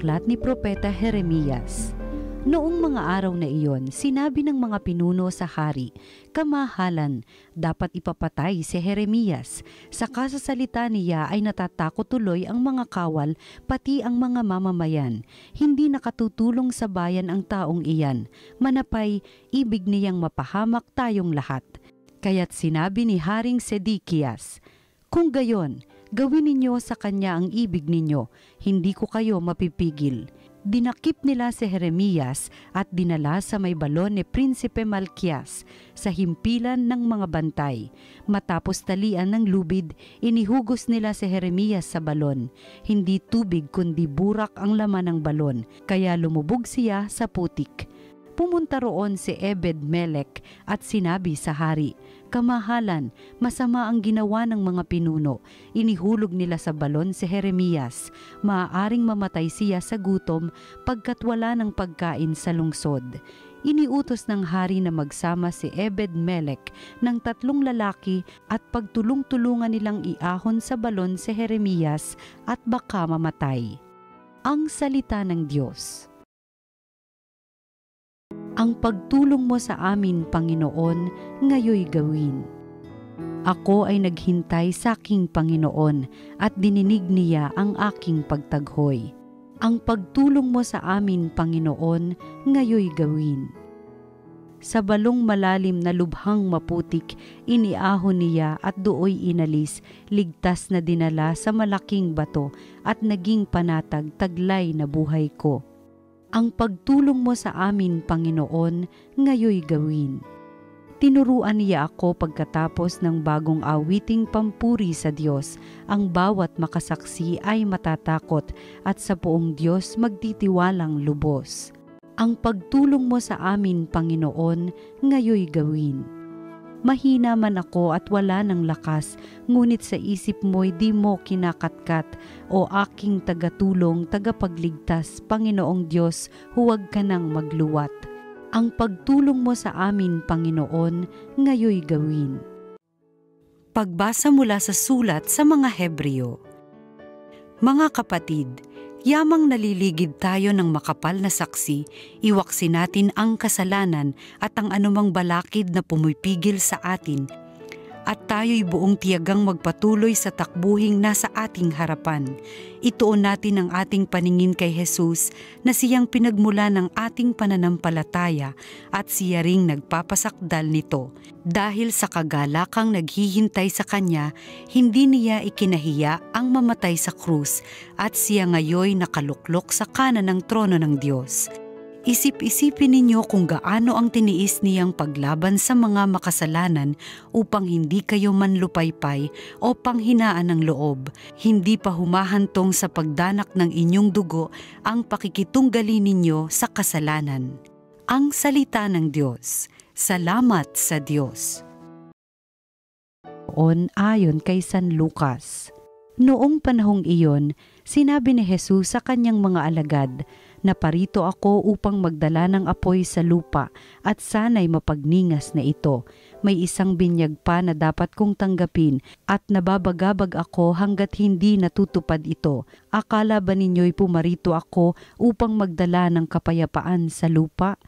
aklat ni Propeta Jeremias. Noong mga araw na iyon, sinabi ng mga pinuno sa hari, kamahalan, dapat ipapatay si Jeremias. Sa kasasalita niya ay natatakot tuloy ang mga kawal, pati ang mga mamamayan. Hindi nakatutulong sa bayan ang taong iyan. Manapay, ibig niyang mapahamak tayong lahat. Kaya't sinabi ni Haring Sedekias, kung gayon, gawin ninyo sa kanya ang ibig ninyo, hindi ko kayo mapipigil. Dinakip nila si Jeremias at dinala sa may balon ni Prinsipe Malkias sa himpilan ng mga bantay. Matapos talian ng lubid, inihugos nila si Jeremias sa balon. Hindi tubig kundi burak ang laman ng balon, kaya lumubog siya sa putik. Pumunta roon si Ebed-Melech at sinabi sa hari, kamahalan, masama ang ginawa ng mga pinuno. Inihulog nila sa balon si Jeremias. Maaaring mamatay siya sa gutom pagkat wala ng pagkain sa lungsod. Iniutos ng hari na magsama si Ebed-Melech ng 3 lalaki at pagtulong-tulungan nilang iahon sa balon si Jeremias at baka mamatay. Ang salita ng Diyos. Ang pagtulong mo sa amin, Panginoon, ngayoy gawin. Ako ay naghintay sa aking Panginoon at dininig niya ang aking pagtaghoy. Ang pagtulong mo sa amin, Panginoon, ngayoy gawin. Sa balong malalim na lubhang maputik, iniahon niya at dooy inalis, ligtas na dinala sa malaking bato at naging panatag taglay na buhay ko. Ang pagtulong mo sa amin, Panginoon, ngayoy gawin. Tinuruan niya ako pagkatapos ng bagong awiting pampuri sa Diyos. Ang bawat makasaksi ay matatakot at sa poong Diyos magtitiwalang lubos. Ang pagtulong mo sa amin, Panginoon, ngayoy gawin. Mahina man ako at wala ng lakas, ngunit sa isip mo'y di mo kinakatkat. O aking tagatulong, tagapagligtas, Panginoong Diyos, huwag ka nang magluwat. Ang pagtulong mo sa amin, Panginoon, ngayoy gawin. Pagbasa mula sa sulat sa mga Hebreo. Mga kapatid, yamang naliligid tayo ng makapal na saksi, iwaksin natin ang kasalanan at ang anumang balakid na pumipigil sa atin, at tayo'y buong tiyagang magpatuloy sa takbuhing nasa ating harapan. Ituon natin ang ating paningin kay Jesus na siyang pinagmula ng ating pananampalataya at siya ring nagpapasakdal nito. Dahil sa kagalakang naghihintay sa Kanya, hindi niya ikinahiya ang mamatay sa krus at siya ngayoy nakaluklok sa kanan ng trono ng Diyos. Isip-isipin ninyo kung gaano ang tiniis niyang paglaban sa mga makasalanan upang hindi kayo manlupaypay o panghinaan ng loob. Hindi pa humahantong sa pagdanak ng inyong dugo ang pakikitunggali ninyo sa kasalanan. Ang salita ng Diyos. Salamat sa Diyos. Ayon kay San Lucas. Noong panahong iyon, sinabi ni Jesus sa kanyang mga alagad, naparito ako upang magdala ng apoy sa lupa at sana'y mapagningas na ito. May isang binyag pa na dapat kong tanggapin at nababagabag ako hanggat hindi natutupad ito. Akala ba ninyo'y pumarito ako upang magdala ng kapayapaan sa lupa?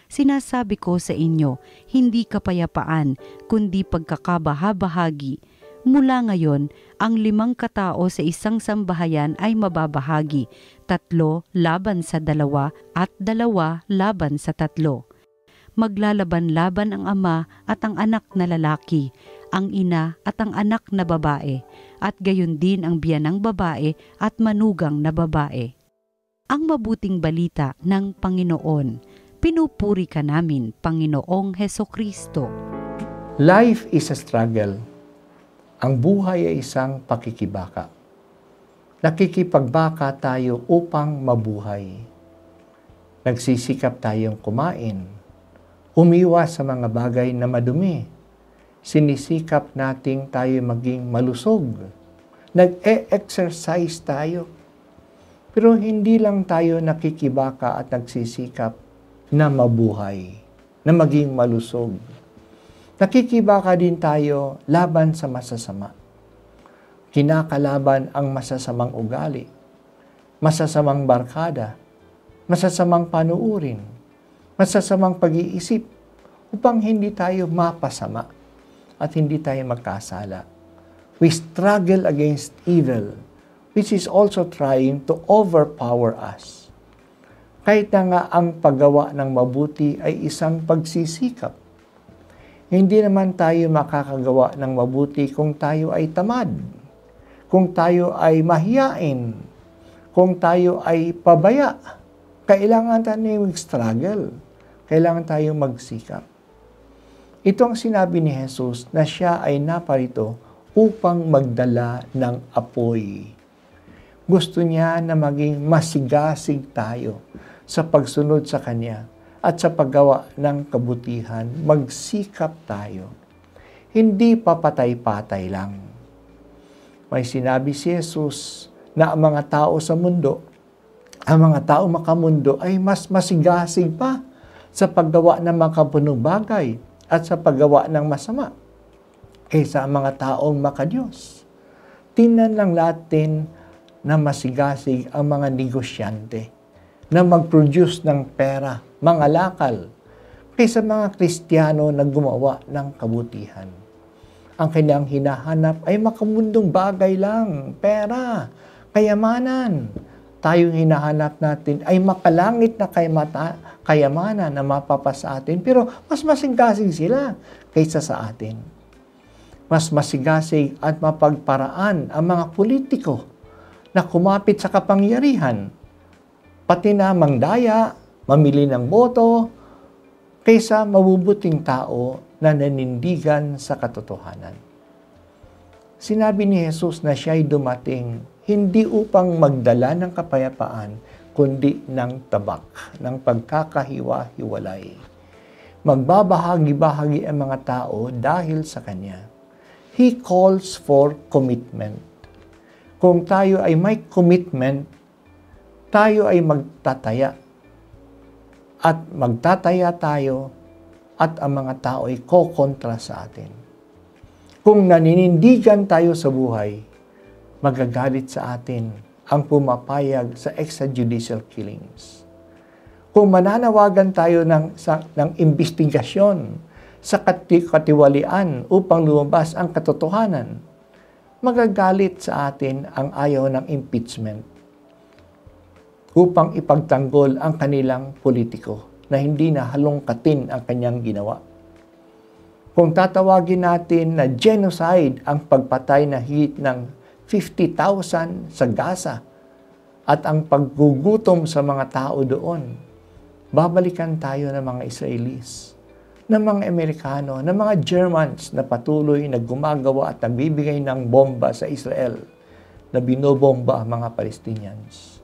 Sinasabi ko sa inyo, hindi kapayapaan, kundi pagkakabahabahagi. Mula ngayon, ang 5 katao sa isang sambahayan ay mababahagi, 3 laban sa 2 at 2 laban sa 3. Maglalaban-laban ang ama at ang anak na lalaki, ang ina at ang anak na babae, at gayon din ang biyanang babae at manugang na babae. Ang mabuting balita ng Panginoon. Pinupuri ka namin, Panginoong Hesukristo. Life is a struggle. Ang buhay ay isang pakikibaka. Nakikipagbaka tayo upang mabuhay. Nagsisikap tayong kumain. Umiwas sa mga bagay na madumi. Sinisikap nating tayo maging malusog. Nag-e-exercise tayo. Pero hindi lang tayo nakikibaka at nagsisikap na mabuhay, na maging malusog. Nakikibaka din tayo laban sa masasama. Kinakalaban ang masasamang ugali. masasamang barkada, masasamang panuurin, masasamang pag-iisip upang hindi tayo mapasama at hindi tayo magkasala. We struggle against evil, which is also trying to overpower us. Kahit na nga ang paggawa ng mabuti ay isang pagsisikap, hindi naman tayo makakagawa ng mabuti kung tayo ay tamad, kung tayo ay mahiyain, kung tayo ay pabaya. Kailangan tayo mag-struggle. Kailangan tayong magsikap. Ito ang sinabi ni Jesus na siya ay naparito upang magdala ng apoy. Gusto niya na maging masigasig tayo sa pagsunod sa Kanya at sa paggawa ng kabutihan. Magsikap tayo. Hindi papatay-patay lang. May sinabi si Jesus na ang mga tao sa mundo, ang mga tao makamundo ay mas masigasig pa sa paggawa ng makapunong bagay at sa paggawa ng masama kaysa ang mga taong makadiyos. Tingnan lang natin na masigasig ang mga negosyante na mag-produce ng pera, mga lakal, kaysa mga Kristiyano na gumawa ng kabutihan. Ang kanyang hinahanap ay makamundong bagay lang, pera, kayamanan. Tayong hinahanap natin ay makalangit na kayamanan na mapapasa atin, pero mas masigasig sila kaysa sa atin. Mas masigasig at mapagparaan ang mga politiko na kumapit sa kapangyarihan, pati na mangdaya, mamili ng boto, kaysa mabubuting tao na nanindigan sa katotohanan. Sinabi ni Jesus na siya'y dumating hindi upang magdala ng kapayapaan, kundi ng tabak, ng pagkakahiwa-hiwalay. Magbabahagi-bahagi ang mga tao dahil sa Kanya. He calls for commitment. Kung tayo ay may commitment, tayo ay magtataya. At magtataya tayo at ang mga tao ay kokontra sa atin. Kung naninindigan tayo sa buhay, magagalit sa atin ang pumapayag sa extrajudicial killings. Kung mananawagan tayo ng investigasyon sa katiwalian upang lumabas ang katotohanan, magagalit sa atin ang ayaw ng impeachment upang ipagtanggol ang kanilang politiko na hindi na halongkatin ang kanyang ginawa. Kung tatawagin natin na genocide ang pagpatay na higit ng 50,000 sa Gaza at ang paggugutom sa mga tao doon, babalikan tayo ng mga Israelis, ng mga Amerikano, ng mga Germans na patuloy na gumagawa at nagbibigay ng bomba sa Israel na binobomba ang mga Palestinians.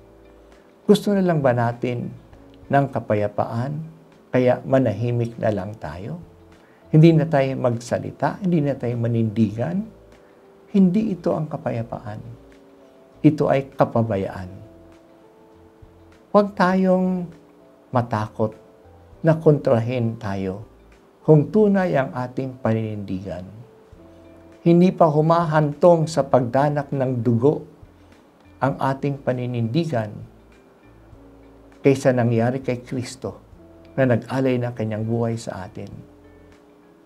Gusto na lang ba natin ng kapayapaan kaya manahimik na lang tayo? Hindi na tayo magsalita, hindi na tayo manindigan. Hindi ito ang kapayapaan. Ito ay kapabayaan. Huwag tayong matakot na kontrahin tayo kung tunay ang ating paninindigan. Hindi pa humahantong sa pagdanak ng dugo ang ating paninindigan kaysa nangyari kay Kristo na nag-alay ng kanyang buhay sa atin.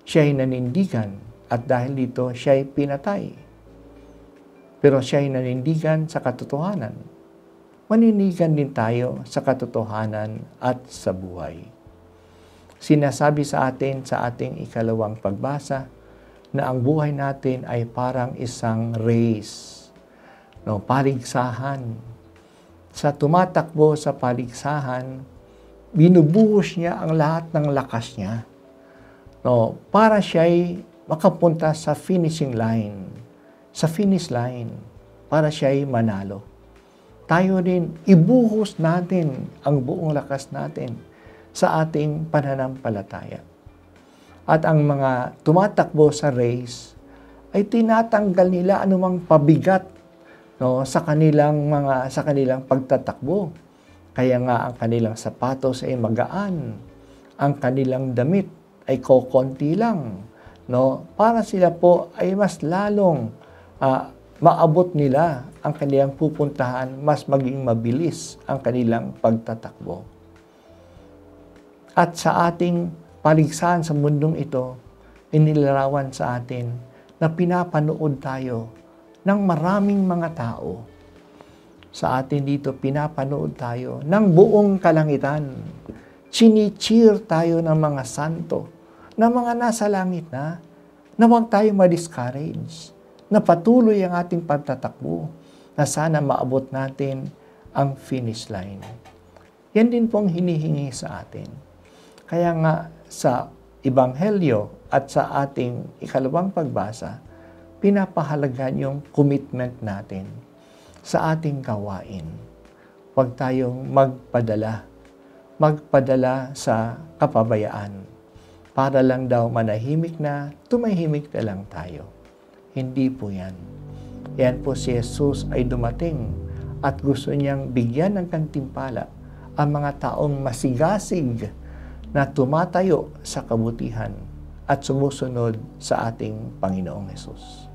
Siya ay nanindigan at dahil dito siya ay pinatay. Pero siya ay nanindigan sa katotohanan. Manindigan din tayo sa katotohanan at sa buhay. Sinasabi sa atin sa ating ikalawang pagbasa na ang buhay natin ay parang isang race, paligsahan. Sa tumatakbo sa paligsahan, binubuhos niya ang lahat ng lakas niya para siya'y makapunta sa finishing line, sa finish line, para siya'y manalo. Tayo rin, ibuhos natin ang buong lakas natin sa ating pananampalataya. At ang mga tumatakbo sa race ay tinatanggal nila anumang pabigat sa kanilang pagtatakbo. Kaya nga ang kanilang sapatos ay magaan, ang kanilang damit ay kokonti lang, para sila po ay mas lalong maabot nila ang kanilang pupuntahan, mas maging mabilis ang kanilang pagtatakbo. At sa ating paligsahan sa mundong ito, inilarawan sa atin na pinapanood tayo ng maraming mga tao. Sa atin dito, pinapanood tayo ng buong kalangitan. Chini-cheer tayo ng mga santo, ng mga nasa langit na huwag tayo ma-discourage, na patuloy ang ating pagtatakbo, na sana maabot natin ang finish line. Yan din pong hinihingi sa atin. Kaya nga sa Ebanghelyo at sa ating ikalawang pagbasa, pinapahalagan yung commitment natin sa ating gawain. Huwag tayong magpadala sa kapabayaan para lang daw manahimik na, tumahimik na lang tayo. Hindi po yan. Yan po si Jesus ay dumating at gusto niyang bigyan ng gantimpala ang mga taong masigasig na tumatayo sa kabutihan at sumusunod sa ating Panginoong Jesus.